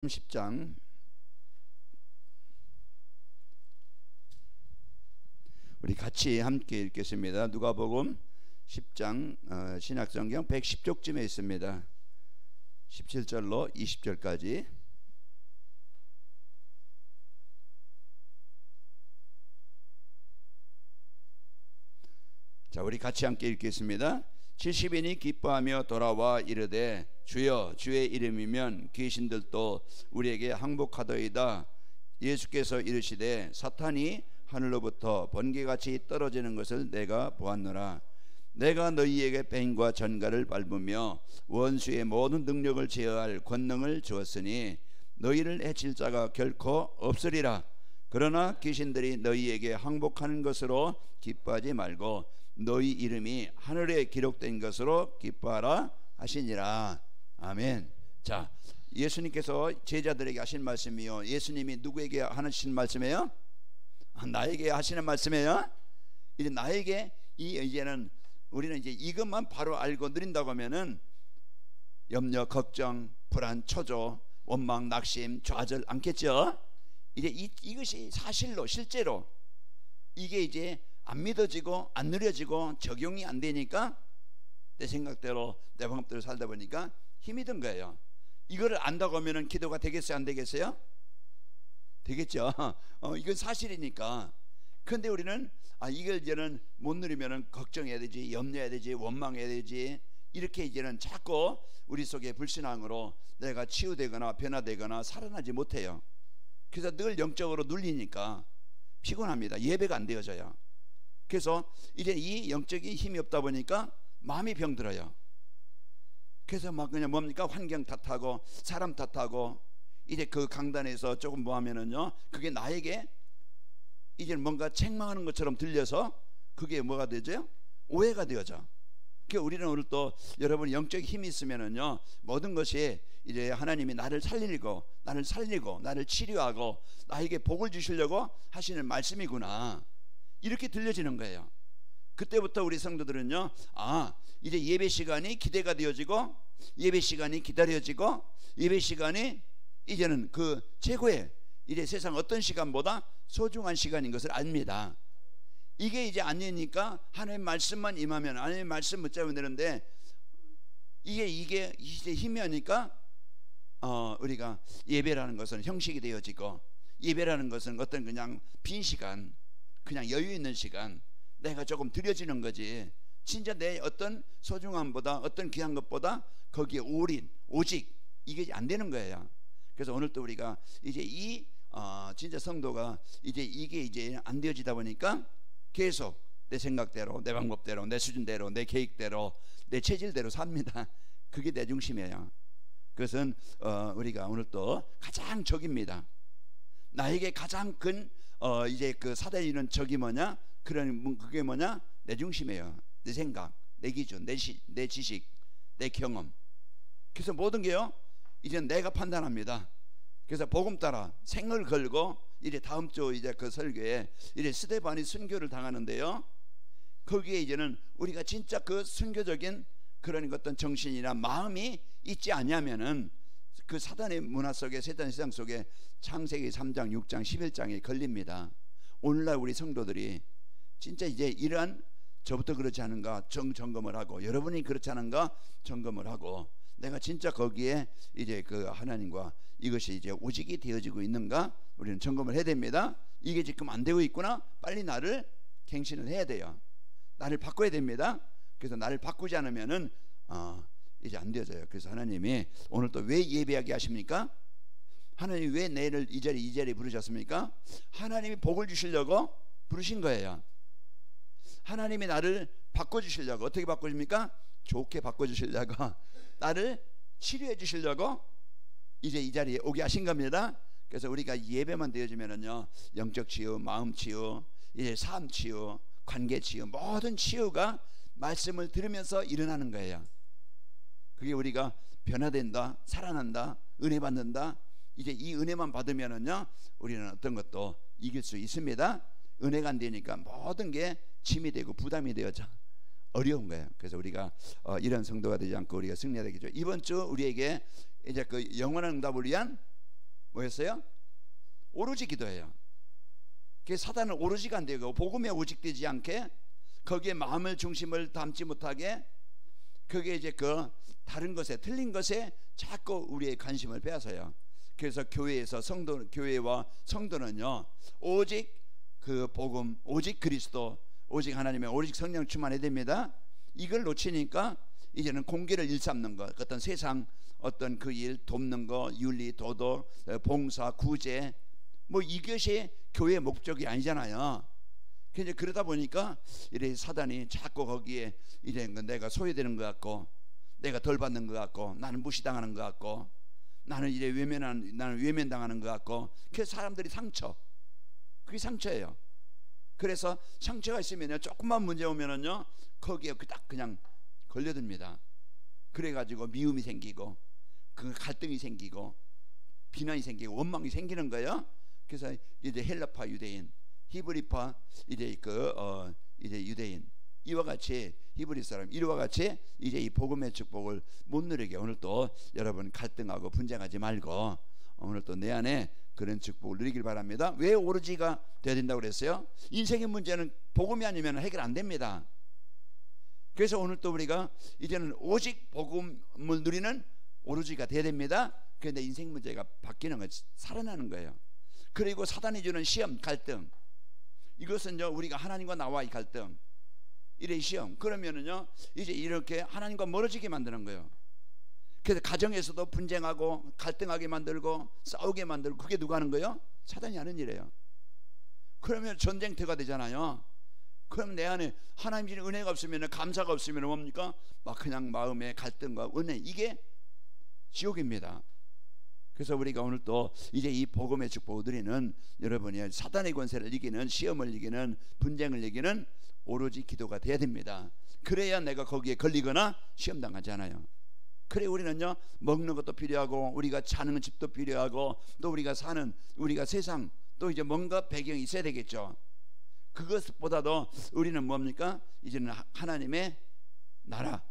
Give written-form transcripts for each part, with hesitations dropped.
10장 우리 같이 함께 읽겠습니다. 누가복음 10장 신약성경 110쪽쯤에 있습니다. 17절로 20절까지. 자, 우리 같이 함께 읽겠습니다. 70인이 기뻐하며 돌아와 이르되 주여 주의 이름이면 귀신들도 우리에게 항복하더이다. 예수께서 이르시되 사탄이 하늘로부터 번개같이 떨어지는 것을 내가 보았노라. 내가 너희에게 뱀과 전갈을 밟으며 원수의 모든 능력을 제어할 권능을 주었으니 너희를 해칠 자가 결코 없으리라. 그러나 귀신들이 너희에게 항복하는 것으로 기뻐하지 말고 너희 이름이 하늘에 기록된 것으로 기뻐하라 하시니라. 아멘. 자, 예수님께서 제자들에게 하신 말씀이요, 예수님이 누구에게 하신 말씀이에요? 나에게 하시는 말씀이에요. 이제 나에게 이제는 우리는 이제 이것만 바로 알고 누린다고 하면은 염려, 걱정, 불안, 초조, 원망, 낙심, 좌절 않겠죠. 이제 이것이 사실로 실제로 이게 이제 안 믿어지고 안 누려지고 적용이 안 되니까 내 생각대로 내 방법대로 살다 보니까 힘이 든 거예요. 이거를 안다고 하면은 기도가 되겠어요, 안 되겠어요? 되겠죠. 이건 사실이니까. 그런데 우리는 이걸 이제는 못 누리면은 걱정해야 되지, 염려해야 되지, 원망해야 되지, 이렇게 이제는 자꾸 우리 속에 불신앙으로 내가 치유되거나 변화되거나 살아나지 못해요. 그래서 늘 영적으로 눌리니까 피곤합니다. 예배가 안 되어져요. 그래서 이제 이 영적인 힘이 없다 보니까 마음이 병들어요. 그래서 막 그냥 뭡니까, 환경 탓하고 사람 탓하고, 이제 그 강단에서 조금 뭐 하면은요, 그게 나에게 이제 뭔가 책망하는 것처럼 들려서 그게 뭐가 되죠? 오해가 되어져. 그러니까 우리는 오늘 또 여러분 영적 힘이 있으면은요, 모든 것이 이제 하나님이 나를 살리고 나를 치료하고 나에게 복을 주시려고 하시는 말씀이구나, 이렇게 들려지는 거예요. 그때부터 우리 성도들은요, 이제 예배 시간이 기대가 되어지고, 예배 시간이 기다려지고, 예배 시간이 이제는 그 최고의 이제 세상 어떤 시간보다 소중한 시간인 것을 압니다. 이게 이제 아니니까 하나님의 말씀만 임하면, 하나님의 말씀 붙잡으면 되는데, 이게 이제 힘이 하니까 우리가 예배라는 것은 형식이 되어지고, 예배라는 것은 어떤 그냥 빈 시간, 그냥 여유 있는 시간, 내가 조금 들여지는 거지, 진짜 내 어떤 소중함보다, 어떤 귀한 것보다 거기에 오직 이게 안 되는 거예요. 그래서 오늘 또 우리가 이제 진짜 성도가 이제 이게 이제 안 되어지다 보니까 계속 내 생각대로, 내 방법대로, 내 수준대로, 내 계획대로, 내 체질대로 삽니다. 그게 내 중심이에요. 그것은 우리가 오늘 또 가장 적입니다. 나에게 가장 큰 이제 그 사단이 있는 적이 뭐냐? 그게 뭐냐? 내 중심이에요. 내 생각, 내 기준, 내 지식, 내 경험. 그래서 모든 게요, 이제 내가 판단합니다. 그래서 복음 따라 생을 걸고 이제 다음 주 이제 그 설교에 이제 스데반이 순교를 당하는데요, 거기에 이제는 우리가 진짜 그 순교적인 그런 어떤 정신이나 마음이 있지 않냐면은 그 사단의 문화 속에, 사단의 세상 속에 창세기 3장, 6장, 11장에 걸립니다. 오늘날 우리 성도들이 진짜 이제 이러한, 저부터 그렇지 않은가 점검을 하고, 여러분이 그렇지 않은가 점검을 하고, 내가 진짜 거기에 이제 그 하나님과 이것이 이제 오직이 되어지고 있는가 우리는 점검을 해야 됩니다. 이게 지금 안 되고 있구나, 빨리 나를 갱신을 해야 돼요. 나를 바꿔야 됩니다. 그래서 나를 바꾸지 않으면은 이제 안 되어져요. 그래서 하나님이 오늘 또 왜 예배하게 하십니까? 하나님이 왜 내를 이 자리에 부르셨습니까? 하나님이 복을 주시려고 부르신 거예요. 하나님이 나를 바꿔주시려고. 어떻게 바꿔줍니까? 좋게 바꿔주시려고, 나를 치료해 주시려고 이제 이 자리에 오게 하신 겁니다. 그래서 우리가 예배만 되어지면은요, 영적 치유, 마음 치유, 이제 삶 치유, 관계 치유, 모든 치유가 말씀을 들으면서 일어나는 거예요. 그게 우리가 변화된다, 살아난다, 은혜 받는다, 이제 이 은혜만 받으면은요, 우리는 어떤 것도 이길 수 있습니다. 은혜가 안 되니까 모든 게 짐이 되고 부담이 되어져 어려운 거예요. 그래서 우리가 이런 성도가 되지 않고 우리가 승리해야 되겠죠. 이번 주 우리에게 이제 그 영원한 응답을 위한 뭐였어요? 오로지 기도예요. 그 사단은 오로지가 안 되고 복음에 오직 되지 않게, 거기에 마음을 중심을 담지 못하게, 그게 이제 그 다른 것에, 틀린 것에 자꾸 우리의 관심을 빼앗아요. 그래서 교회에서 교회와 성도는요, 오직 그 복음, 오직 그리스도, 오직 하나님의 오직 성령 충만해야 됩니다. 이걸 놓치니까 이제는 공기를 일삼는 것, 어떤 세상 어떤 그 일 돕는 거, 윤리, 도덕, 봉사, 구제, 뭐 이것이 교회의 목적이 아니잖아요. 그래서 그러다 보니까 이래 사단이 자꾸 거기에 이래 내가 소외되는 것 같고, 내가 덜 받는 것 같고, 나는 무시당하는 것 같고, 나는 이래 나는 외면당하는 것 같고, 그래서 사람들이 그게 상처예요. 그래서 상처가 있으면요, 조금만 문제 오면은요, 거기에 딱 그냥 걸려듭니다. 그래가지고 미움이 생기고, 그 갈등이 생기고, 비난이 생기고, 원망이 생기는 거예요. 그래서 이제 헬라파 유대인, 히브리파 이제 이제 유대인, 이와 같이 히브리 사람, 이와 같이 이제 이 복음의 축복을 못 누리게, 오늘 또 여러분 갈등하고 분쟁하지 말고 오늘 또 내 안에 그런 축복을 누리길 바랍니다. 왜 오로지가 돼야 된다고 그랬어요? 인생의 문제는 복음이 아니면 해결 안 됩니다. 그래서 오늘 또 우리가 이제는 오직 복음을 누리는 오로지가 돼야 됩니다. 그런데 인생 문제가 바뀌는 거, 살아나는 거예요. 그리고 사단이 주는 시험, 갈등, 이것은 우리가 하나님과 나와의 갈등, 이래 시험, 그러면은요 이제 이렇게 하나님과 멀어지게 만드는 거예요. 그래서 가정에서도 분쟁하고 갈등하게 만들고 싸우게 만들고, 그게 누가 하는 거예요? 사단이 하는 일이에요. 그러면 전쟁터가 되잖아요. 그럼 내 안에 하나님 주신 은혜가 없으면, 감사가 없으면 뭡니까? 막 그냥 마음의 갈등과 은혜, 이게 지옥입니다. 그래서 우리가 오늘 또 이제 이 복음의 축복을 누리는 여러분이 사단의 권세를 이기는, 시험을 이기는, 분쟁을 이기는 오로지 기도가 돼야 됩니다. 그래야 내가 거기에 걸리거나 시험당하지 않아요. 그래 우리는요, 먹는 것도 필요하고, 우리가 자는 집도 필요하고, 또 우리가 사는 우리가 세상, 또 이제 뭔가 배경이 있어야 되겠죠. 그것보다도 우리는 뭡니까? 이제는 하나님의 나라,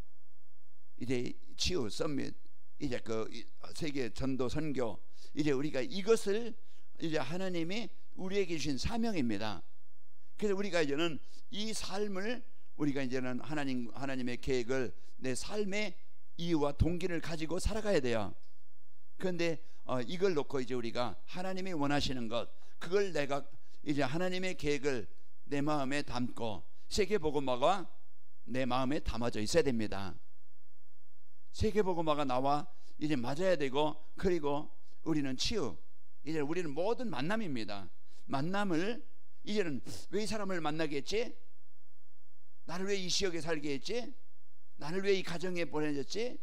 이제 치유 서밋, 이제 그 세계 전도 선교, 이제 우리가 이것을 이제 하나님이 우리에게 주신 사명입니다. 그래서 우리가 이제는 이 삶을, 우리가 이제는 하나님의 계획을 내 삶의 이유와 동기를 가지고 살아가야 돼요. 그런데 이걸 놓고 이제 우리가 하나님이 원하시는 것, 그걸 내가 이제 하나님의 계획을 내 마음에 담고, 세계복음화가 내 마음에 담아져 있어야 됩니다. 세계복음화가 나와 이제 맞아야 되고, 그리고 우리는 치유, 이제 우리는 모든 만남입니다. 만남을 이제는 왜 이 사람을 만나게 했지? 나를 왜 이 지역에 살게 했지? 나를 왜 이 가정에 보내줬지?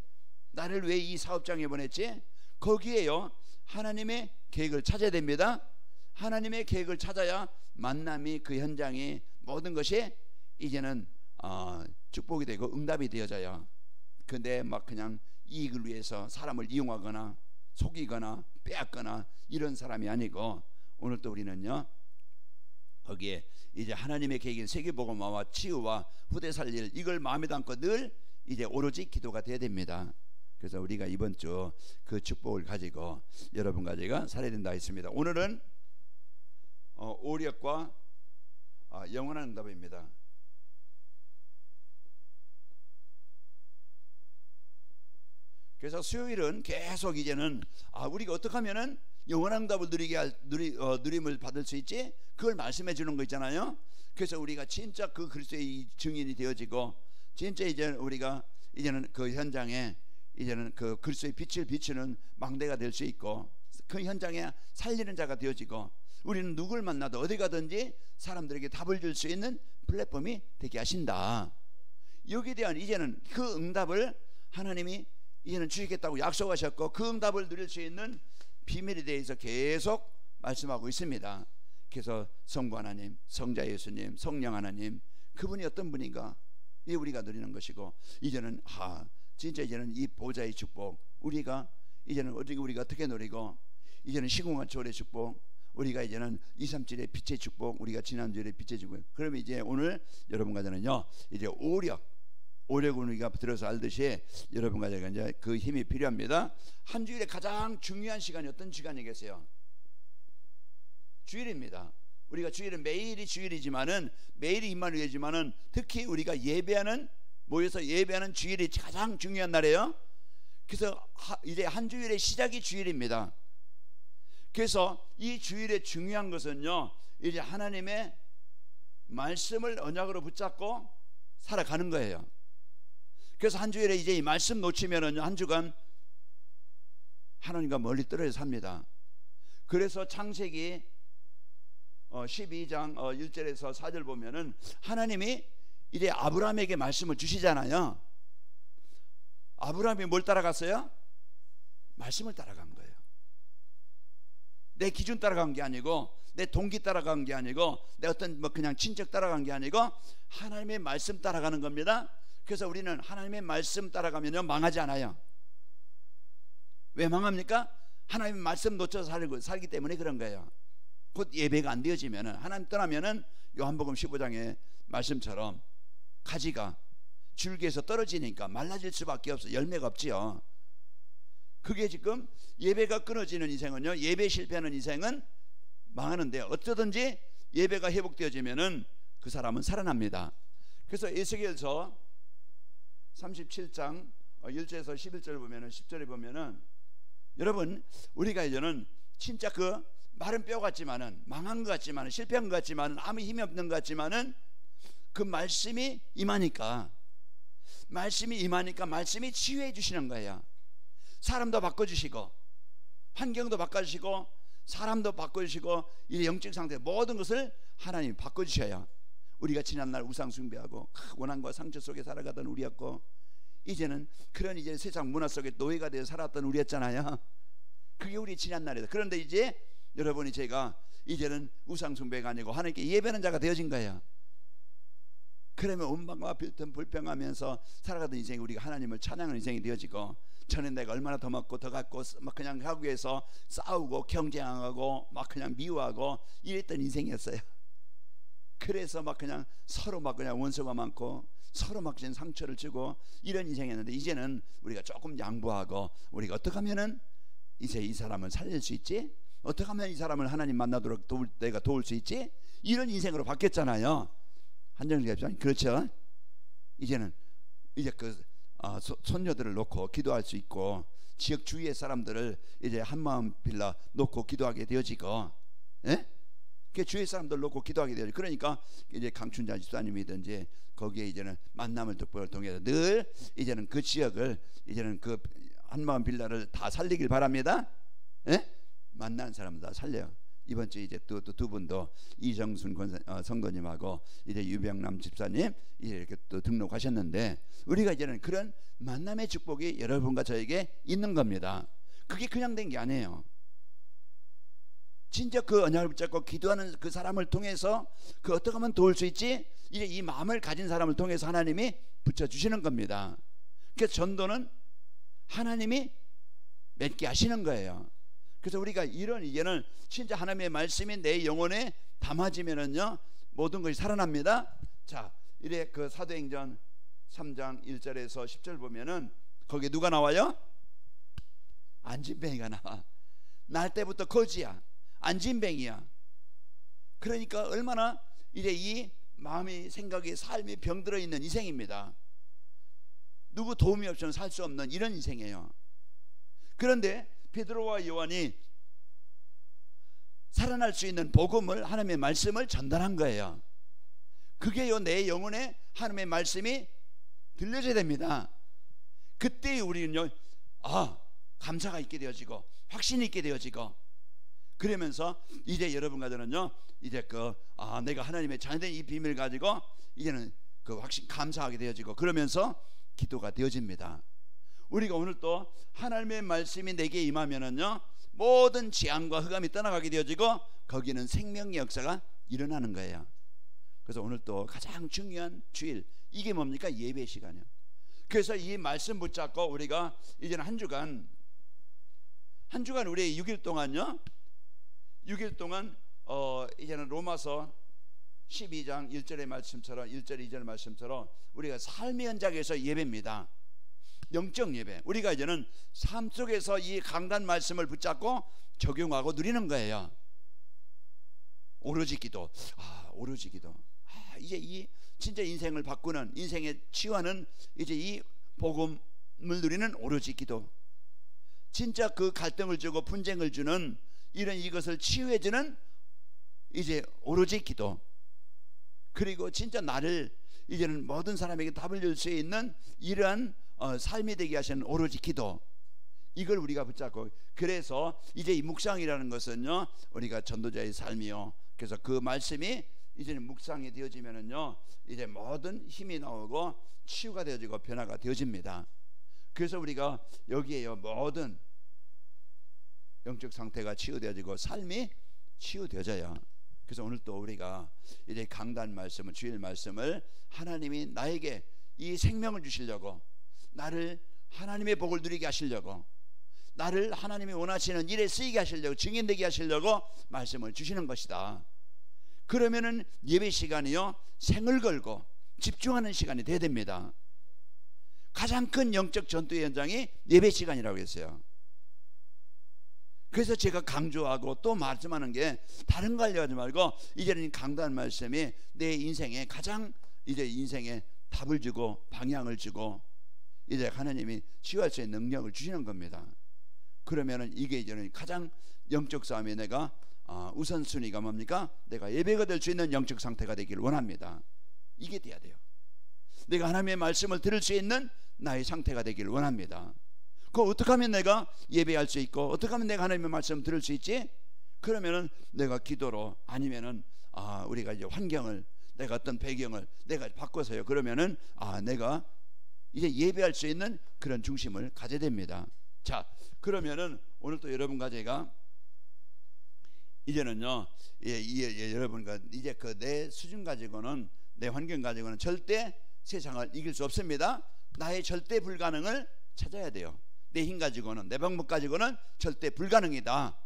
나를 왜 이 사업장에 보냈지? 거기에요 하나님의 계획을 찾아야 됩니다. 하나님의 계획을 찾아야 만남이, 그 현장이, 모든 것이 이제는 축복이 되고 응답이 되어져요. 근데 막 그냥 이익을 위해서 사람을 이용하거나 속이거나 빼앗거나 이런 사람이 아니고, 오늘 또 우리는요 거기에 이제 하나님의 계획인 세계복음화와 치유와 후대 살릴, 이걸 마음에 담고 늘 이제 오로지 기도가 돼야 됩니다. 그래서 우리가 이번 주 그 축복을 가지고 여러분과 제가 살아야 된다 했습니다. 오늘은 오력과 영원한 응답입니다. 그래서 수요일은 계속 이제는 우리가 어떻게 하면은 영원한 응답을 누림을 받을 수 있지? 그걸 말씀해 주는 거 있잖아요. 그래서 우리가 진짜 그 그리스도의 증인이 되어지고, 진짜 이제 우리가 이제는 그 현장에 이제는 그 그리스도의 빛을 비추는 망대가 될 수 있고, 그 현장에 살리는 자가 되어지고, 우리는 누굴 만나도 어디 가든지 사람들에게 답을 줄 수 있는 플랫폼이 되게 하신다. 여기에 대한 이제는 그 응답을 하나님이 이제는 주시겠다고 약속하셨고, 그 응답을 누릴 수 있는 비밀에 대해서 계속 말씀하고 있습니다. 그래서 성부 하나님, 성자 예수님, 성령 하나님, 그분이 어떤 분인가, 이 우리가 누리는 것이고, 이제는 진짜 이제는 이 보좌의 축복, 우리가 이제는 우리가 어떻게 누리고, 이제는 시공간 초월의 축복, 우리가 이제는 237의 빛의 축복, 우리가 지난주에 빛의 축복. 그러면 이제 오늘 여러분과 저는요 이제 오력, 오래군 우리가 들어서 알듯이 여러분과 제가 이제 그 힘이 필요합니다. 한 주일에 가장 중요한 시간이 어떤 시간이겠어요? 주일입니다. 우리가 주일은 매일이 주일이지만은 매일이 임마누엘이지만은 특히 우리가 예배하는 모여서 예배하는 주일이 가장 중요한 날이에요. 그래서 이제 한 주일의 시작이 주일입니다. 그래서 이 주일의 중요한 것은요, 이제 하나님의 말씀을 언약으로 붙잡고 살아가는 거예요. 그래서 한 주일에 이제 이 말씀 놓치면은 한 주간 하나님과 멀리 떨어져 삽니다. 그래서 창세기 12장 1절에서 4절 보면은 하나님이 이제 아브라함에게 말씀을 주시잖아요. 아브라함이 뭘 따라갔어요? 말씀을 따라간 거예요. 내 기준 따라간 게 아니고, 내 동기 따라간 게 아니고, 내 어떤 뭐 그냥 친척 따라간 게 아니고 하나님의 말씀 따라가는 겁니다. 그래서 우리는 하나님의 말씀 따라가면요 망하지 않아요. 왜 망합니까? 하나님의 말씀 놓쳐서 살기 때문에 그런 거예요. 곧 예배가 안 되어지면은, 하나님 떠나면은 요한복음 15장의 말씀처럼 가지가 줄기에서 떨어지니까 말라질 수밖에 없어. 열매가 없지요. 그게 지금 예배가 끊어지는 인생은요, 예배 실패하는 인생은 망하는데, 어쩌든지 예배가 회복되어지면은 그 사람은 살아납니다. 그래서 에스겔서 37장 1절에서 11절 보면은, 10절에 보면은, 여러분 우리가 이제는 진짜 그 마른 뼈 같지만은, 망한 것 같지만은, 실패한 것 같지만은, 아무 힘이 없는 것 같지만은 그 말씀이 임하니까 말씀이 치유해 주시는 거예요. 사람도 바꿔주시고, 환경도 바꿔주시고, 사람도 바꿔주시고, 이 영적 상태 모든 것을 하나님이 바꿔주셔요. 우리가 지난날 우상 숭배하고 원한과 상처 속에 살아가던 우리였고, 이제는 그런 이제 세상 문화 속에 노예가 되어 살았던 우리였잖아요. 그게 우리 지난날이다. 그런데 이제 여러분이, 제가 이제는 우상 숭배가 아니고 하나님께 예배하는 자가 되어진 거예요. 그러면 원망과 불평하면서 살아가던 인생이 우리가 하나님을 찬양하는 인생이 되어지고, 전에 내가 얼마나 더 먹고 더 갖고 막 그냥 하기 위해서 싸우고 경쟁하고 막 그냥 미워하고 이랬던 인생이었어요. 그래서 막 그냥 서로 막 그냥 원수가 많고 서로 막 그냥 상처를 주고 이런 인생이었는데, 이제는 우리가 조금 양보하고, 우리가 어떻게 하면은 이제 이 사람을 살릴 수 있지, 어떻게 하면 이 사람을 하나님 만나도록 내가 도울 수 있지, 이런 인생으로 바뀌었잖아요. 한정식 집사님, 그렇죠? 이제는 이제 그 손녀들을 놓고 기도할 수 있고, 지역 주위의 사람들을 이제 한마음 빌라 놓고 기도하게 되어지고, 예? 그 주위의 사람들 놓고 기도하게 되어지고, 그러니까 이제 강춘자 집사님이든지 거기에 이제는 만남을 특별을 통해서 늘 이제는 그 지역을, 이제는 그 한마음 빌라를 다 살리길 바랍니다. 예? 만난 사람 다 살려요. 이번 주에 이제 또 두 분도 이정순 성도님하고 이제 유병남 집사님 이렇게 또 등록하셨는데, 우리가 이제는 그런 만남의 축복이 여러분과 저에게 있는 겁니다. 그게 그냥 된 게 아니에요. 진짜 그 언약을 붙잡고 기도하는 그 사람을 통해서 그 어떻게 하면 도울 수 있지, 이제 이 마음을 가진 사람을 통해서 하나님이 붙여주시는 겁니다. 그래서 전도는 하나님이 맺게 하시는 거예요. 그래서 우리가 이런 이제는 진짜 하나님의 말씀이 내 영혼에 담아지면은요 모든 것이 살아납니다. 자, 이래 그 사도행전 3장 1절에서 10절 보면은 거기에 누가 나와요? 안진뱅이가 나와. 날 때부터 거지야, 안진뱅이야. 그러니까 얼마나 이제 이 마음이, 생각이, 삶이 병들어 있는 인생입니다. 누구 도움이 없이는 살 수 없는 이런 인생이에요. 그런데 베드로와 요한이 살아날 수 있는 복음을, 하나님의 말씀을 전달한 거예요. 그게요 내 영혼에 하나님의 말씀이 들려져야 됩니다. 그때 우리는요 감사가 있게 되어지고 확신이 있게 되어지고, 그러면서 이제 여러분과 저는요 이제 내가 하나님의 자녀된 이 비밀을 가지고 이제는 그 확신, 감사하게 되어지고, 그러면서 기도가 되어집니다. 우리가 오늘 또 하나님의 말씀이 내게 임하면은요 모든 재앙과 흑암이 떠나가게 되어지고, 거기는 생명의 역사가 일어나는 거예요. 그래서 오늘 또 가장 중요한 주일, 이게 뭡니까? 예배 시간이요. 그래서 이 말씀 붙잡고 우리가 이제는 한 주간 우리 6일 동안요, 6일 동안 이제는 로마서 12장 1절의 말씀처럼 1절 2절 말씀처럼 우리가 삶의 현장에서 예배입니다. 영적 예배. 우리가 이제는 삶 속에서 이 강단 말씀을 붙잡고 적용하고 누리는 거예요. 오로지 기도. 오로지 기도. 이제 이 진짜 인생을 바꾸는, 인생에 치유하는 이제 이 복음을 누리는 오로지 기도. 진짜 그 갈등을 주고 분쟁을 주는 이런 이것을 치유해주는 이제 오로지 기도. 그리고 진짜 나를 이제는 모든 사람에게 답을 줄 수 있는 이러한 삶이 되게 하시는 오로지 기도. 이걸 우리가 붙잡고, 그래서 이제 이 묵상이라는 것은요, 우리가 전도자의 삶이요, 그래서 그 말씀이 이제는 묵상이 되어지면은요, 이제 모든 힘이 나오고 치유가 되어지고 변화가 되어집니다. 그래서 우리가 여기에요, 모든 영적 상태가 치유되어지고 삶이 치유되어져요. 그래서 오늘 또 우리가 이제 강단 말씀을, 주일 말씀을 하나님이 나에게 이 생명을 주시려고, 나를 하나님의 복을 누리게 하시려고, 나를 하나님이 원하시는 일에 쓰이게 하시려고, 증인되게 하시려고 말씀을 주시는 것이다. 그러면은 예배 시간이요, 생을 걸고 집중하는 시간이 돼야 됩니다. 가장 큰 영적 전투의 현장이 예배 시간이라고 했어요. 그래서 제가 강조하고 또 말씀하는 게 다른 거 하려고 하지 말고, 이제는 강단 말씀이 내 인생에 가장 이제 인생에 답을 주고 방향을 주고 이제 하나님이 치유할 수 있는 능력을 주시는 겁니다. 그러면은 이게 이제는 가장 영적 싸움에 내가 우선순위가 뭡니까? 내가 예배가 될 수 있는 영적 상태가 되기를 원합니다. 이게 돼야 돼요. 내가 하나님의 말씀을 들을 수 있는 나의 상태가 되기를 원합니다. 그거 어떻게 하면 내가 예배할 수 있고, 어떻게 하면 내가 하나님의 말씀을 들을 수 있지? 그러면은 내가 기도로, 아니면은 우리가 이제 환경을, 내가 어떤 배경을 내가 바꿔서요, 그러면은 내가 이제 예배할 수 있는 그런 중심을 가져야 됩니다. 자, 그러면은 오늘 또 여러분과 제가 이제는요, 여러분과 이제 그 내 수준 가지고는, 내 환경 가지고는 절대 세상을 이길 수 없습니다. 나의 절대 불가능을 찾아야 돼요. 내 힘 가지고는, 내 방법 가지고는 절대 불가능이다.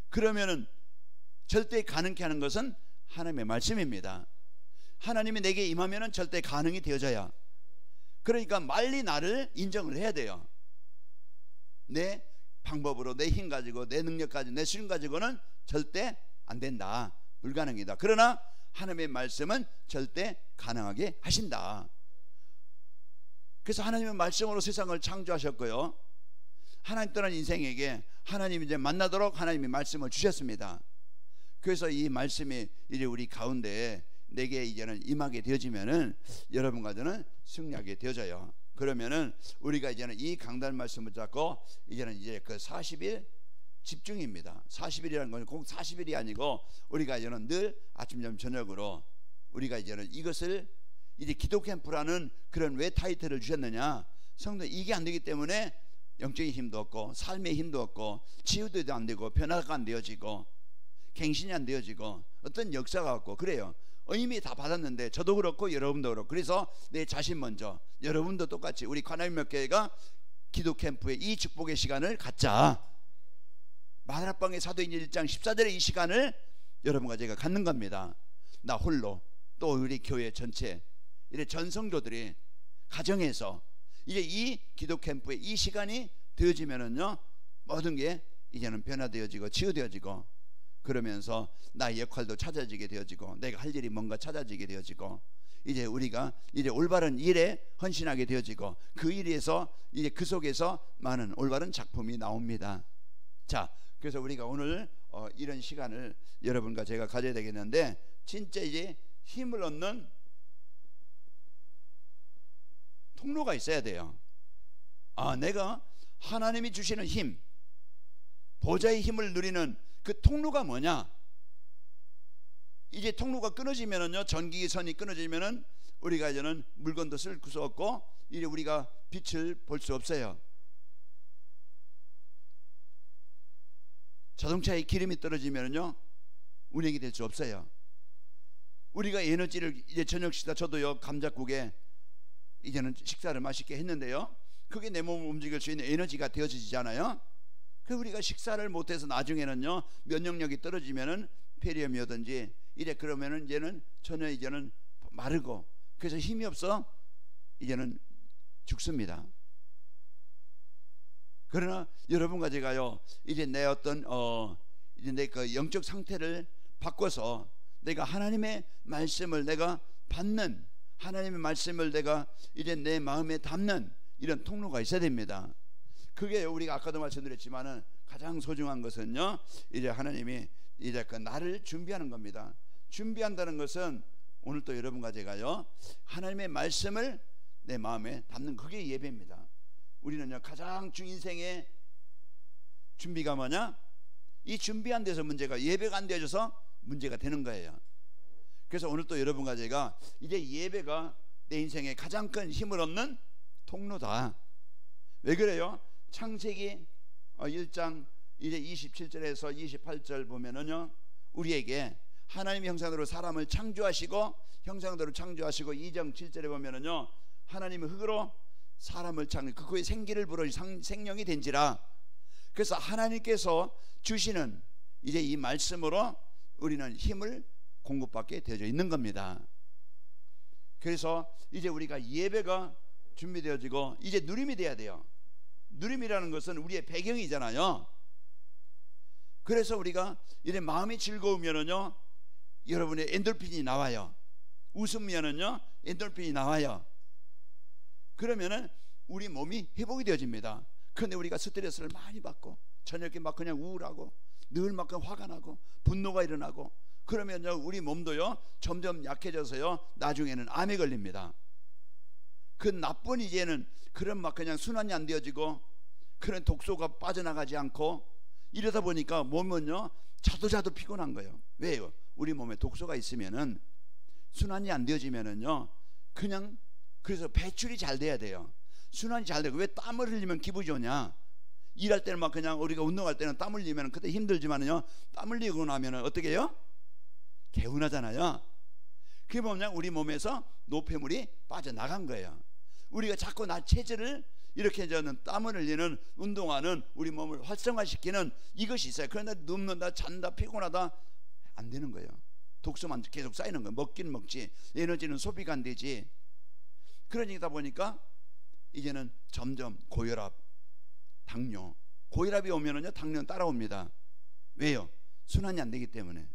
그러면은 절대 가능케 하는 것은 하나님의 말씀입니다. 하나님이 내게 임하면은 절대 가능이 되어져야. 그러니까 빨리 나를 인정을 해야 돼요. 내 방법으로, 내 힘 가지고, 내 능력 가지고, 내 수준 가지고는 절대 안 된다, 불가능이다. 그러나 하나님의 말씀은 절대 가능하게 하신다. 그래서 하나님의 말씀으로 세상을 창조하셨고요, 하나님 떠난 인생에게 하나님이 이제 만나도록 하나님의 말씀을 주셨습니다. 그래서 이 말씀이 이제 우리 가운데 내게 이제는 임하게 되어지면은 여러분과 저는 승리하게 되어져요. 그러면은 우리가 이제는 이 강단 말씀을 잡고 이제는 이제 그 40일 집중입니다. 40일이라는 건 꼭 40일이 아니고, 우리가 이제는 늘 아침 점심 저녁으로 우리가 이제는 이것을 이제 기도 캠프라는 그런 왜 타이틀을 주셨느냐, 성도 이게 안 되기 때문에 영적인 힘도 없고 삶의 힘도 없고 치유도 안 되고 변화가 안 되어지고 갱신이 안 되어지고 어떤 역사가 없고 그래요. 이미 다 받았는데, 저도 그렇고 여러분도 그렇고. 그래서 내 자신 먼저, 여러분도 똑같이 우리 관할명교회가 기도 캠프의 이 축복의 시간을 갖자. 마라방의 사도행전 1장 14절의 이 시간을 여러분과 제가 갖는 겁니다. 나 홀로, 또 우리 교회 전체, 이래 전성도들이 가정에서 이제 이 기도 캠프의 이 시간이 되어지면은요, 모든 게 이제는 변화되어지고 치유되어지고, 그러면서 나의 역할도 찾아지게 되어지고, 내가 할 일이 뭔가 찾아지게 되어지고, 이제 우리가 이제 올바른 일에 헌신하게 되어지고, 그 일에서 이제 그 속에서 많은 올바른 작품이 나옵니다. 자, 그래서 우리가 오늘 이런 시간을 여러분과 제가 가져야 되겠는데, 진짜 이제 힘을 얻는 통로가 있어야 돼요. 내가 하나님이 주시는 힘, 보좌의 힘을 누리는 그 통로가 뭐냐? 이제 통로가 끊어지면은요, 전기선이 끊어지면은 우리가 이제는 물건도 쓸 수 없고 이제 우리가 빛을 볼 수 없어요. 자동차에 기름이 떨어지면은요, 운행이 될 수 없어요. 우리가 에너지를 이제 저녁 식사, 저도요 감자국에 이제는 식사를 맛있게 했는데요, 그게 내 몸을 움직일 수 있는 에너지가 되어지잖아요. 그 우리가 식사를 못해서 나중에는요 면역력이 떨어지면은 폐렴이었든지 이래 그러면은 이제는 전혀 이제는 마르고 그래서 힘이 없어 이제는 죽습니다. 그러나 여러분과 제가요 이제 내 어떤 이제 내 그 영적 상태를 바꿔서 내가 하나님의 말씀을 내가 받는, 하나님의 말씀을 내가 이제 내 마음에 담는 이런 통로가 있어야 됩니다. 그게 우리가 아까도 말씀드렸지만은 가장 소중한 것은요 이제 하나님이 이제 그 나를 준비하는 겁니다. 준비한다는 것은 오늘 또 여러분과 제가요 하나님의 말씀을 내 마음에 담는 그게 예배입니다. 우리는요 가장 인생의 준비가 뭐냐? 이 준비 안 돼서 문제가, 예배가 안 되어져서 문제가 되는 거예요. 그래서 오늘 또 여러분과 제가 이제 예배가 내 인생의 가장 큰 힘을 얻는 통로다. 왜 그래요? 창세기 1장 이제 27절에서 28절 보면은요 우리에게 하나님의 형상대로 사람을 창조하시고 형상대로 창조하시고 2장 7절에 보면은요 하나님의 흙으로 사람을 창조 그의 생기를 불어 생명이 된지라. 그래서 하나님께서 주시는 이제 이 말씀으로 우리는 힘을 공급받게 되어져 있는 겁니다. 그래서 이제 우리가 예배가 준비되어지고 이제 누림이 돼야 돼요. 누림이라는 것은 우리의 배경이잖아요. 그래서 우리가 이제 마음이 즐거우면은요 여러분의 엔돌핀이 나와요. 웃으면은요 엔돌핀이 나와요. 그러면은 우리 몸이 회복이 되어집니다. 그런데 우리가 스트레스를 많이 받고 저녁에 막 그냥 우울하고 늘 막 화가 나고 분노가 일어나고 그러면요 우리 몸도요 점점 약해져서요 나중에는 암에 걸립니다. 그 나쁜 이제는 그런 막 그냥 순환이 안 되어지고 그런 독소가 빠져나가지 않고 이러다 보니까 몸은요 자도 피곤한 거예요. 왜요? 우리 몸에 독소가 있으면은 순환이 안 되어지면은요 그냥 그래서 배출이 잘 돼야 돼요. 순환이 잘 되고 왜 땀을 흘리면 기분이 좋냐? 일할 때는 막 그냥 우리가 운동할 때는 땀 흘리면 그때 힘들지만은요 땀 흘리고 나면은 어떻게 해요? 개운하잖아요. 그게 뭐냐? 우리 몸에서 노폐물이 빠져나간 거예요. 우리가 자꾸 나 체질을 이렇게 저는 땀을 흘리는 운동하는 우리 몸을 활성화시키는 이것이 있어요. 그런데 눕는다 잔다 피곤하다 안 되는 거예요. 독소만 계속 쌓이는 거예요. 먹긴 먹지 에너지는 소비가 안 되지. 그러다 보니까 이제는 점점 고혈압, 당뇨, 고혈압이 오면은요 당뇨는 따라옵니다. 왜요? 순환이 안 되기 때문에.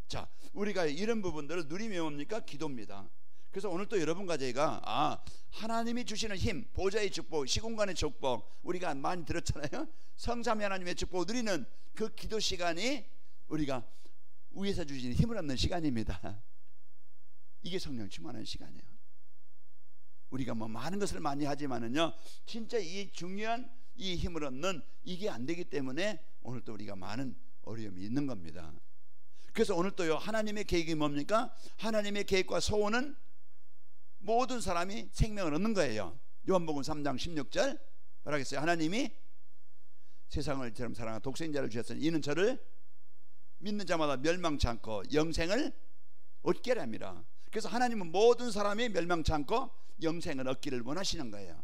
자, 우리가 이런 부분들을 누리면 뭡니까? 기도입니다. 그래서 오늘 또 여러분과 제가 하나님이 주시는 힘, 보좌의 축복, 시공간의 축복 우리가 많이 들었잖아요. 성삼위 하나님의 축복을 누리는 그 기도 시간이 우리가 위에서 주시는 힘을 얻는 시간입니다. 이게 성령 충만한 시간이에요. 우리가 뭐 많은 것을 많이 하지만은요 진짜 이 중요한 이 힘을 얻는 이게 안 되기 때문에 오늘 또 우리가 많은 어려움이 있는 겁니다. 그래서 오늘 또요 하나님의 계획이 뭡니까? 하나님의 계획과 소원은 모든 사람이 생명을 얻는 거예요. 요한복음 3장 16절 말하겠어요. 하나님이 세상을 이처럼 사랑하여 독생자를 주셨으니 이는 저를 믿는 자마다 멸망치 않고 영생을 얻게 합니다. 그래서 하나님은 모든 사람이 멸망치 않고 영생을 얻기를 원하시는 거예요.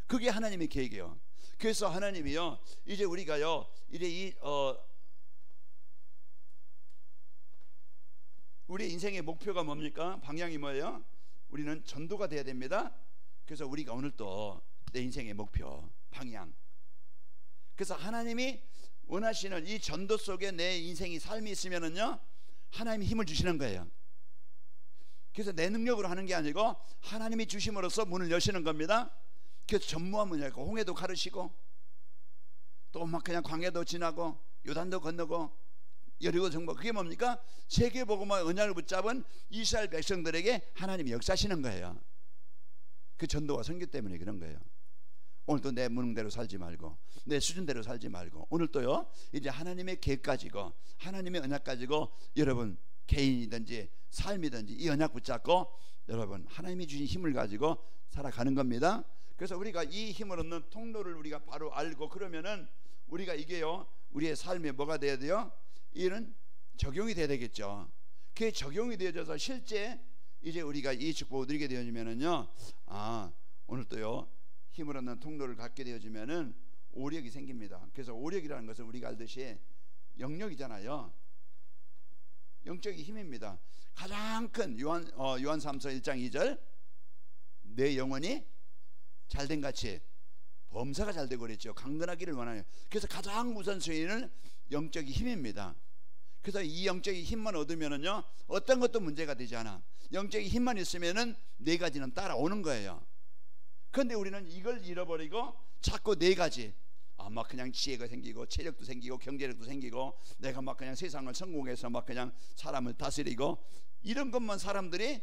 그게 하나님의 계획이에요. 그래서 하나님이요 이제 우리가요 이제 우리 인생의 목표가 뭡니까? 방향이 뭐예요? 우리는 전도가 돼야 됩니다. 그래서 우리가 오늘 또 내 인생의 목표 방향, 그래서 하나님이 원하시는 이 전도 속에 내 인생이 삶이 있으면은요 하나님이 힘을 주시는 거예요. 그래서 내 능력으로 하는 게 아니고 하나님이 주심으로써 문을 여시는 겁니다. 그래서 전무한 문이에요. 홍해도 가르시고 또 막 그냥 광야도 지나고 요단도 건너고 여리고 정복, 그게 뭡니까? 세계복음화 언약을 붙잡은 이스라엘 백성들에게 하나님이 역사하시는 거예요. 그 전도와 선교 때문에 그런 거예요. 오늘도 내 무능대로 살지 말고 내 수준대로 살지 말고 오늘 또요 이제 하나님의 계획 가지고 하나님의 언약 가지고 여러분 개인이든지 삶이든지 이 언약 붙잡고 여러분 하나님이 주신 힘을 가지고 살아가는 겁니다. 그래서 우리가 이 힘을 얻는 통로를 우리가 바로 알고 그러면은 우리가 이게요 우리의 삶에 뭐가 돼야 돼요? 이는 적용이 돼야 되겠죠. 그게 적용이 되어져서 실제 이제 우리가 이 축복을 누리게 되어지면은요 오늘 또요 힘을 얻는 통로를 갖게 되어지면은 오력이 생깁니다. 그래서 오력이라는 것은 우리가 알듯이 영역이잖아요. 영적인 힘입니다. 가장 큰 요한 3서 1장 2절 내 영혼이 잘된 같이 범사가 잘되고 그랬죠. 강건하기를 원하요. 그래서 가장 우선순위는 영적인 힘입니다. 그래서 이 영적인 힘만 얻으면은요 어떤 것도 문제가 되지 않아. 영적인 힘만 있으면은 네 가지는 따라오는 거예요. 그런데 우리는 이걸 잃어버리고 자꾸 네 가지 막 그냥 지혜가 생기고 체력도 생기고 경제력도 생기고 내가 막 그냥 세상을 성공해서 막 그냥 사람을 다스리고 이런 것만 사람들이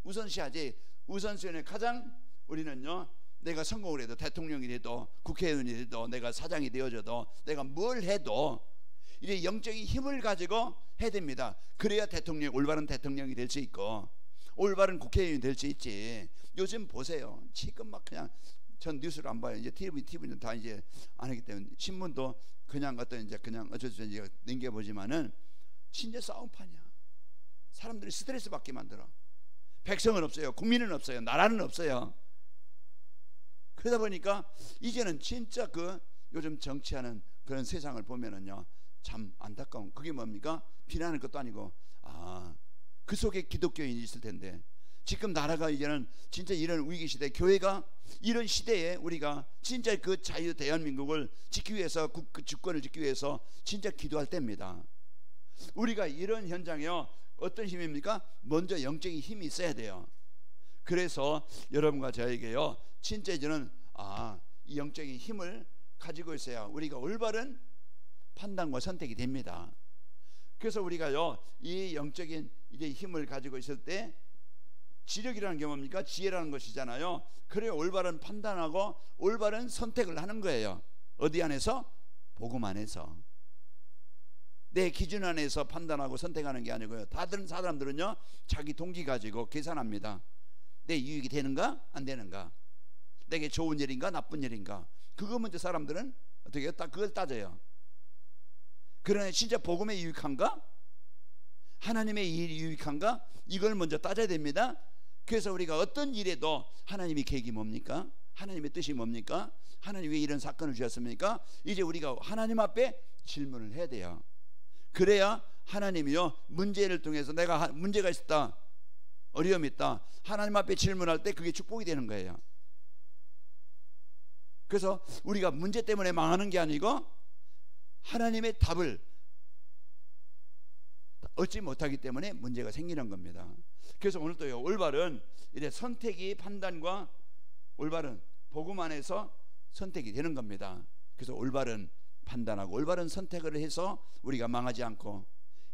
우선시하지. 우선순위는 가장 우리는요 내가 성공을 해도 대통령이 돼도 국회의원이 돼도 내가 사장이 되어져도 내가 뭘 해도 이제 영적인 힘을 가지고 해야 됩니다. 그래야 대통령 올바른 대통령이 될 수 있고 올바른 국회의원이 될 수 있지. 요즘 보세요. 지금 막 그냥 전 뉴스를 안 봐요. 이제 TV는 다 이제 안 하기 때문에 신문도 그냥 어떤 이제 그냥 어쩔 수 없이 넘겨보지만은 진짜 싸움판이야. 사람들이 스트레스 받게 만들어. 백성은 없어요. 국민은 없어요. 나라는 없어요. 그러다 보니까 이제는 진짜 그 요즘 정치하는 그런 세상을 보면은요 참 안타까운. 그게 뭡니까? 비난하는 것도 아니고 그 속에 기독교인이 있을 텐데 지금 나라가 이제는 진짜 이런 위기 시대 교회가 이런 시대에 우리가 진짜 그 자유 대한민국을 지키기 위해서 그 주권을 지키기 위해서 진짜 기도할 때입니다. 우리가 이런 현장에요 어떤 힘입니까? 먼저 영적인 힘이 있어야 돼요. 그래서 여러분과 저에게요 진짜 이제는 이 영적인 힘을 가지고 있어야 우리가 올바른 판단과 선택이 됩니다. 그래서 우리가요 이 영적인 이제 힘을 가지고 있을 때 지력이라는 게 뭡니까? 지혜라는 것이잖아요. 그래야 올바른 판단하고 올바른 선택을 하는 거예요. 어디 안에서? 복음 안에서. 내 기준 안에서 판단하고 선택하는 게 아니고요. 다른 사람들은요 자기 동기 가지고 계산합니다. 내 유익이 되는가 안 되는가, 내게 좋은 일인가 나쁜 일인가, 그거 먼저 사람들은 어떻게 해요? 그걸 따져요. 그러나 진짜 복음에 유익한가, 하나님의 일이 유익한가, 이걸 먼저 따져야 됩니다. 그래서 우리가 어떤 일에도 하나님의 계획이 뭡니까? 하나님의 뜻이 뭡니까? 하나님 왜 이런 사건을 주셨습니까? 이제 우리가 하나님 앞에 질문을 해야 돼요. 그래야 하나님이요 문제를 통해서 내가 문제가 있었다, 어려움이 있다, 하나님 앞에 질문할 때 그게 축복이 되는 거예요. 그래서 우리가 문제 때문에 망하는 게 아니고 하나님의 답을 얻지 못하기 때문에 문제가 생기는 겁니다. 그래서 오늘도요 올바른 이래 선택이 판단과 올바른 복음 안에서 선택이 되는 겁니다. 그래서 올바른 판단하고 올바른 선택을 해서 우리가 망하지 않고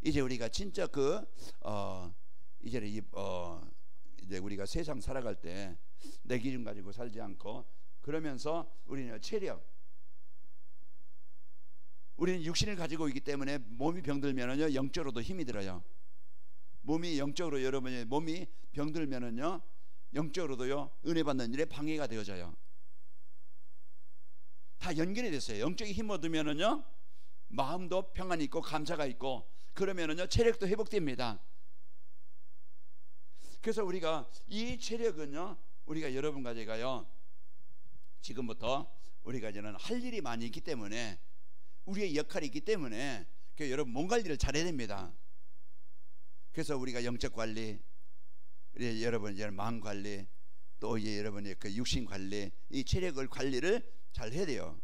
이제 우리가 진짜 이제 우리가 세상 살아갈 때 내 기준 가지고 살지 않고 그러면서 우리는 체력, 우리는 육신을 가지고 있기 때문에 몸이 병들면은요 영적으로도 힘이 들어요. 몸이 영적으로 여러분의 몸이 병들면은요 영적으로도요 은혜 받는 일에 방해가 되어져요. 다 연결이 됐어요. 영적인 힘 얻으면은요 마음도 평안이 있고 감사가 있고 그러면은요 체력도 회복됩니다. 그래서 우리가 이 체력은요 우리가 여러분과 제가요 지금부터 우리가 이제는 할 일이 많이 있기 때문에 우리의 역할이 있기 때문에 여러분 몸 관리를 잘해야 됩니다. 그래서 우리가 영적 관리, 여러분 이제 마음 관리, 또 이제 여러분의 그 육신 관리, 이 체력을 관리를 잘 해야 돼요.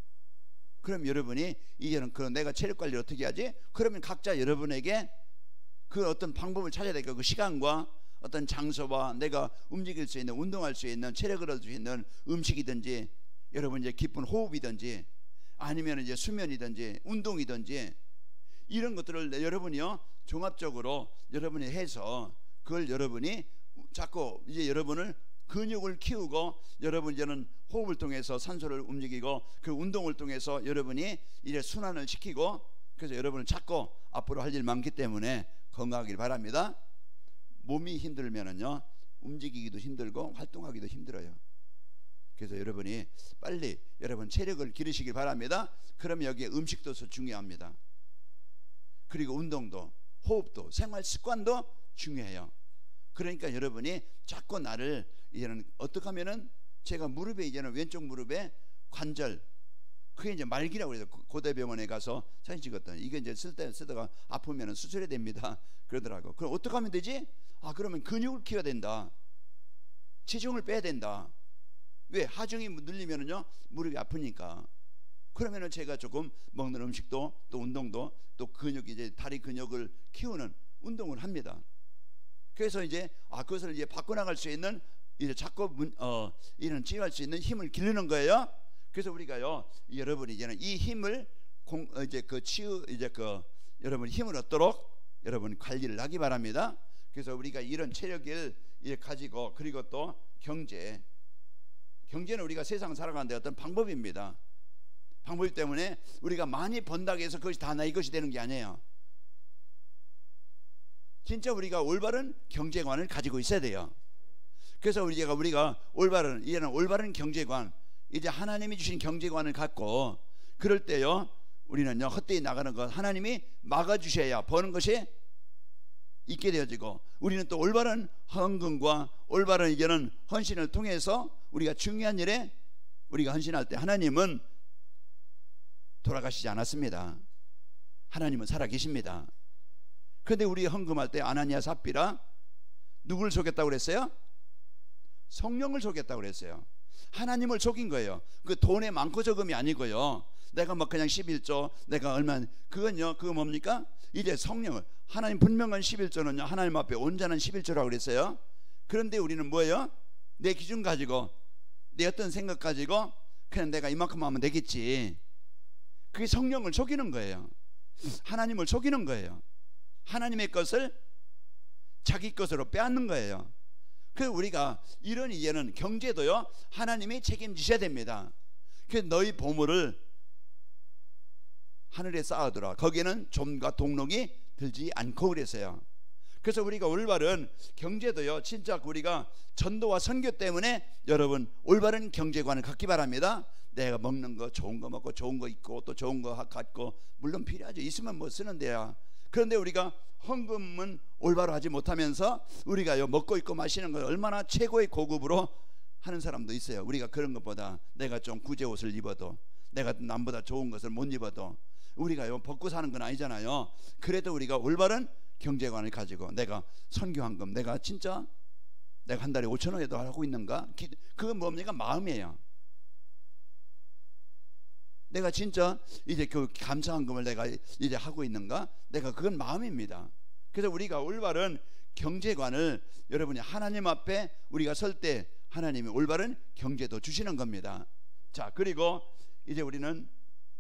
그럼 여러분이 이제는 그 내가 체력 관리를 어떻게 하지? 그러면 각자 여러분에게 그 어떤 방법을 찾아야 되니까 그 시간과 어떤 장소와 내가 움직일 수 있는, 운동할 수 있는, 체력을 얻을 수 있는 음식이든지 여러분 이제 깊은 호흡이든지 아니면 이제 수면이든지 운동이든지 이런 것들을 여러분이요 종합적으로 여러분이 해서 그걸 여러분이 자꾸 이제 여러분을 근육을 키우고 여러분 이제는 호흡을 통해서 산소를 움직이고 그 운동을 통해서 여러분이 이제 순환을 시키고 그래서 여러분은 자꾸 앞으로 할 일 많기 때문에 건강하길 바랍니다. 몸이 힘들면은요 움직이기도 힘들고 활동하기도 힘들어요. 그래서 여러분이 빨리 여러분 체력을 기르시길 바랍니다. 그러면 여기에 음식도 중요합니다. 그리고 운동도 호흡도 생활 습관도 중요해요. 그러니까 여러분이 자꾸 나를 이제는 어떻게 하면은 제가 무릎에 이제는 왼쪽 무릎에 관절 그게 이제 말기라고 그래요. 고대병원에 가서 사진 찍었더니 이게 이제 쓰다가 아프면 수술해야 됩니다. 그러더라고. 그럼 어떻게 하면 되지? 아, 그러면 근육을 키워야 된다. 체중을 빼야 된다. 왜? 하중이 늘리면은요 무릎이 아프니까. 그러면은 제가 조금 먹는 음식도 또 운동도 또 근육, 이제 다리 근육을 키우는 운동을 합니다. 그래서 이제 그것을 이제 바꿔나갈 수 있는, 이제 자꾸 이런 치유할 수 있는 힘을 기르는 거예요. 그래서 우리가요, 여러분이 이제는 이 힘을 여러분 힘을 얻도록 여러분 관리를 하기 바랍니다. 그래서 우리가 이런 체력을 가지고, 그리고 또 경제는 우리가 세상 살아가는 데 어떤 방법입니다. 방법 때문에 우리가 많이 번다고 해서 그것이 다 나의 것이 되는 게 아니에요. 진짜 우리가 올바른 경제관을 가지고 있어야 돼요. 그래서 우리가 올바른 경제관, 이제 하나님이 주신 경제관을 갖고, 그럴 때요 우리는요 헛되이 나가는 것 하나님이 막아주셔야 버는 것이 있게 되어지고, 우리는 또 올바른 헌금과 올바른 이제는 헌신을 통해서 우리가 중요한 일에 우리가 헌신할 때 하나님은 돌아가시지 않았습니다. 하나님은 살아계십니다. 그런데 우리 헌금할 때 아나니아 삽비라 누구를 속였다고 그랬어요? 성령을 속였다고 그랬어요. 하나님을 속인 거예요. 그 돈의 많고 적음이 아니고요, 내가 뭐 그냥 11조 내가 얼마, 그거 뭡니까? 이제 성령을, 하나님 분명한 11조는요 하나님 앞에 온전한 11조라고 그랬어요. 그런데 우리는 뭐예요? 내 기준 가지고, 내 어떤 생각 가지고 그냥 내가 이만큼 하면 되겠지. 그게 성령을 속이는 거예요. 하나님을 속이는 거예요. 하나님의 것을 자기 것으로 빼앗는 거예요. 그래서 우리가 이런 이제는 경제도요 하나님이 책임지셔야 됩니다. 그래서 너희 보물을 하늘에 쌓아두라, 거기에는 좀과 동록이 들지 않고 그랬어요. 그래서 우리가 올바른 경제도요, 진짜 우리가 전도와 선교 때문에 여러분 올바른 경제관을 갖기 바랍니다. 내가 먹는 거 좋은 거 먹고 좋은 거 입고 또 좋은 거 갖고, 물론 필요하죠. 있으면 뭐 쓰는 데야. 그런데 우리가 헌금은 올바로 하지 못하면서 우리가요 먹고 입고 마시는 걸 얼마나 최고의 고급으로 하는 사람도 있어요. 우리가 그런 것보다 내가 좀 구제 옷을 입어도, 내가 남보다 좋은 것을 못 입어도 우리가요 벗고 사는 건 아니잖아요. 그래도 우리가 올바른 경제관을 가지고, 내가 선교헌금, 내가 진짜 내가 한 달에 5,000원에도 하고 있는가? 그건 뭡니까? 마음이에요. 내가 진짜 이제 그 감사헌금을 내가 이제 하고 있는가? 내가, 그건 마음입니다. 그래서 우리가 올바른 경제관을, 여러분이 하나님 앞에 우리가 설 때 하나님이 올바른 경제도 주시는 겁니다. 자, 그리고 이제 우리는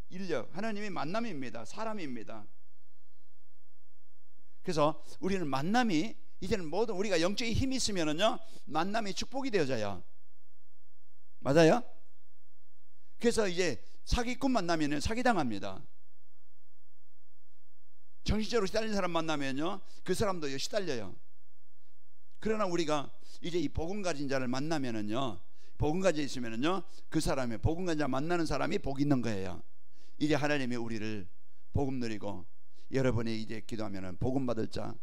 인력, 하나님이 만남입니다. 사람입니다. 그래서 우리는 만남이, 이제는 모든 우리가 영적인 힘이 있으면은요 만남이 축복이 되어져요. 맞아요? 그래서 이제 사기꾼 만나면 사기당합니다. 정신적으로 시달린 사람 만나면요 그 사람도 시달려요. 그러나 우리가 이제 이 복음 가진 자를 만나면은요, 복음 가져 있으면은요 그 사람의 복음 가진 자 만나는 사람이 복 있는 거예요. 이제 하나님이 우리를 복음 누리고, 여러분이 이제 기도하면은 복음 받을 자,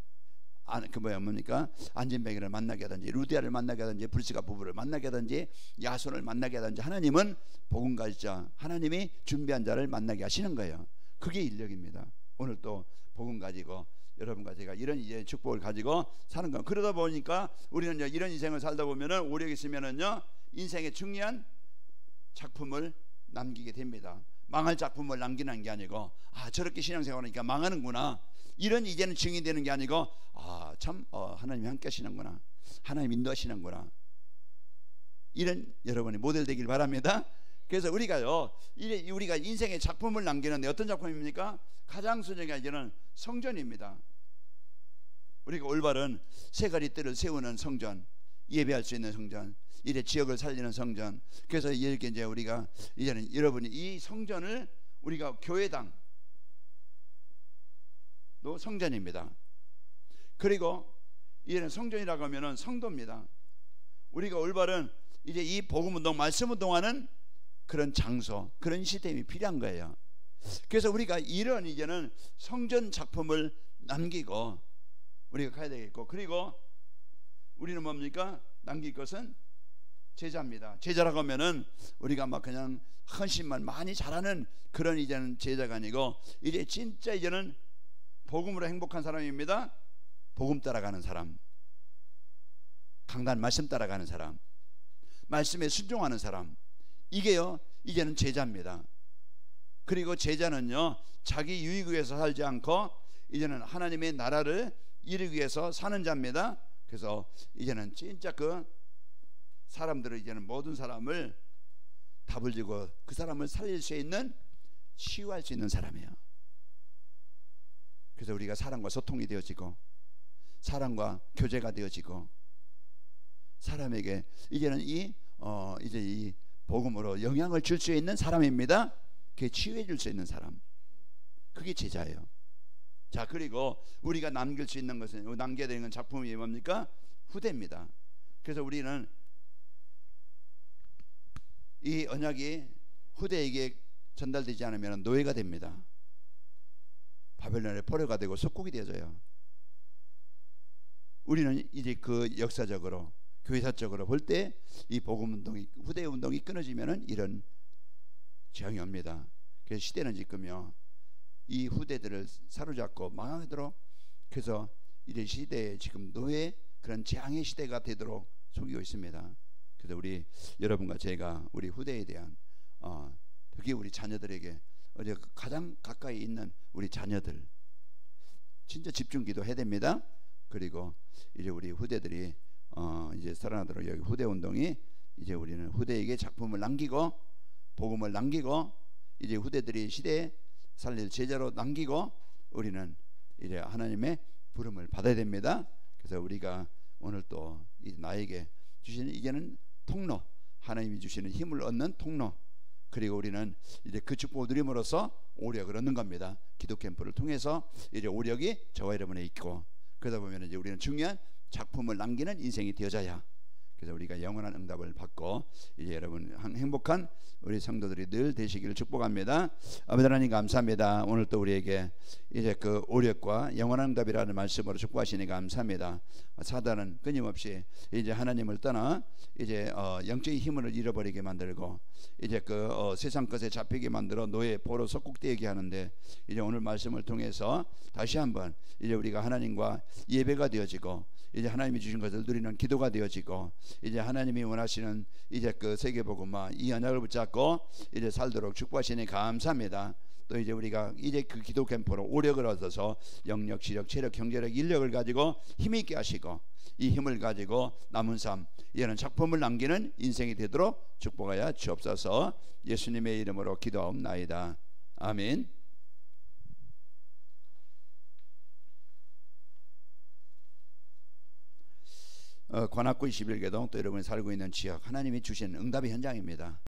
뭡니까? 안진뱅이를 만나게 하든지, 루디아를 만나게 하든지, 불시가 부부를 만나게 하든지, 야손을 만나게 하든지, 하나님은 복음 가진 자, 하나님이 준비한 자를 만나게 하시는 거예요. 그게 인력입니다. 오늘 또 복음 가지고 여러분과 제가 이런 이제 축복을 가지고 사는 거. 그러다 보니까 우리는 이런 인생을 살다 보면은 오래 있으면은요 인생의 중요한 작품을 남기게 됩니다. 망할 작품을 남기는 게 아니고, 저렇게 신앙생활하니까 망하는구나, 이런 이제는 증이 되는 게 아니고, 참 하나님이 함께 하시는구나, 하나님 인도하시는구나, 이런 여러분이 모델 되길 바랍니다. 그래서 우리가요 이제 우리가 인생의 작품을 남기는데 어떤 작품입니까? 가장 순전하게 이제는 성전입니다. 우리가 올바른 세 가지 뜰을 세우는 성전, 예배할 수 있는 성전, 이제 지역을 살리는 성전. 그래서 이렇게 이제 우리가 이제는 여러분이 이 성전을, 우리가 교회당도 성전입니다. 그리고 이제는 성전이라고 하면은 성도입니다. 우리가 올바른 이제 이 복음 운동, 말씀 운동하는 그런 장소, 그런 시스템이 필요한 거예요. 그래서 우리가 이런 이제는 성전 작품을 남기고 우리가 가야 되겠고, 그리고 우리는 뭡니까? 남길 것은 제자입니다. 제자라고 하면은 우리가 막 그냥 헌신만 많이 잘하는 그런 이제는 제자가 아니고, 이제 진짜 이제는 복음으로 행복한 사람입니다. 복음 따라가는 사람, 강단 말씀 따라가는 사람, 말씀에 순종하는 사람, 이게요 이제는 제자입니다. 그리고 제자는요 자기 유익을 위해서 살지 않고 이제는 하나님의 나라를 이루기 위해서 사는 자입니다. 그래서 이제는 진짜 그 사람들을, 이제는 모든 사람을 답을 주고 그 사람을 살릴 수 있는, 치유할 수 있는 사람이에요. 그래서 우리가 사람과 소통이 되어지고 사람과 교제가 되어지고 사람에게 이제는 이제 이 복음으로 영향을 줄 수 있는 사람입니다. 그게 치유해 줄 수 있는 사람, 그게 제자예요. 자, 그리고 우리가 남길 수 있는 것은, 남겨야 되는 작품이 뭡니까? 후대입니다. 그래서 우리는 이 언약이 후대에게 전달되지 않으면 노예가 됩니다. 바벨론의 포로가 되고 속국이 되어져요. 우리는 이제 그 역사적으로 교회사적으로 볼 때 이 복음 운동이, 후대 운동이 끊어지면은 이런 재앙이 옵니다. 그래서 시대는 지금요 이 후대들을 사로잡고 망하도록, 그래서 이제 시대에 지금 노예, 그런 재앙의 시대가 되도록 속이고 있습니다. 그래서 우리 여러분과 제가 우리 후대에 대한 특히 우리 자녀들에게 가장 가까이 있는 우리 자녀들 진짜 집중 기도해야 됩니다. 그리고 이제 우리 후대들이 이제 살아나도록, 여기 후대 운동이 이제 우리는 후대에게 작품을 남기고 복음을 남기고 이제 후대들이 시대에 살릴 제자로 남기고 우리는 이제 하나님의 부름을 받아야 됩니다. 그래서 우리가 오늘 또 나에게 주시는 이제는 통로, 하나님이 주시는 힘을 얻는 통로, 그리고 우리는 이제 그 축복을 누림으로써 오력을 얻는 겁니다. 기도 캠프를 통해서 이제 오력이 저와 여러분에 있고, 그러다 보면 이제 우리는 중요한 작품을 남기는 인생이 되어져야, 그래서 우리가 영원한 응답을 받고 이제 여러분 행복한 우리 성도들이 늘 되시기를 축복합니다. 아버지 하나님 감사합니다. 오늘 또 우리에게 이제 그 오력과 영원한 응답이라는 말씀으로 축복하시니 감사합니다. 사단은 끊임없이 이제 하나님을 떠나 이제 영적인 힘을 잃어버리게 만들고 이제 그 세상 것에 잡히게 만들어 노예 포로 속국되게 하는데, 이제 오늘 말씀을 통해서 다시 한번 이제 우리가 하나님과 예배가 되어지고 이제 하나님이 주신 것을 누리는 기도가 되어지고 이제 하나님이 원하시는 이제 그 세계복음화 이 언약을 붙잡고 이제 살도록 축복하시니 감사합니다. 또 이제 우리가 이제 그 기도 캠프로 오력을 얻어서 영력, 지력, 체력, 경제력, 인력을 가지고 힘있게 하시고 이 힘을 가지고 남은 삶, 이제는 작품을 남기는 인생이 되도록 축복하여 주옵소서. 예수님의 이름으로 기도하옵나이다. 아멘. 관악구 21개동 또 여러분이 살고 있는 지역, 하나님이 주신 응답의 현장입니다.